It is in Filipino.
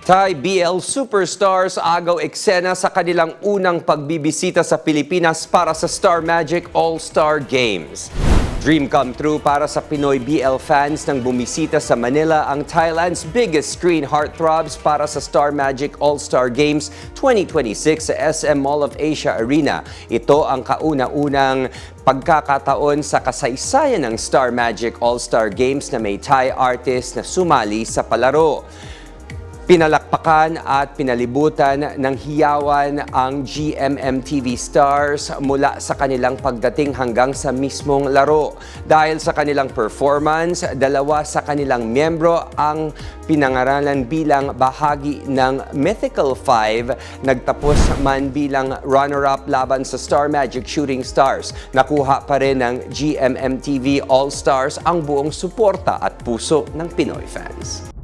Thai BL superstars agaw eksena sa kanilang unang pagbibisita sa Pilipinas para sa Star Magic All-Star Games. Dream come true para sa Pinoy BL fans nang bumisita sa Manila ang Thailand's biggest screen heartthrobs para sa Star Magic All-Star Games 2026 sa SM Mall of Asia Arena. Ito ang kauna-unang pagkakataon sa kasaysayan ng Star Magic All-Star Games na may Thai artist na sumali sa palaro. Pinalakpakan at pinalibutan ng hiyawan ang GMMTV stars mula sa kanilang pagdating hanggang sa mismong laro. Dahil sa kanilang performance, dalawa sa kanilang miyembro ang pinangaralan bilang bahagi ng Mythical Five, nagtapos man bilang runner-up laban sa Star Magic Shooting Stars. Nakuha pa rin ng GMMTV All-Stars ang buong suporta at puso ng Pinoy fans.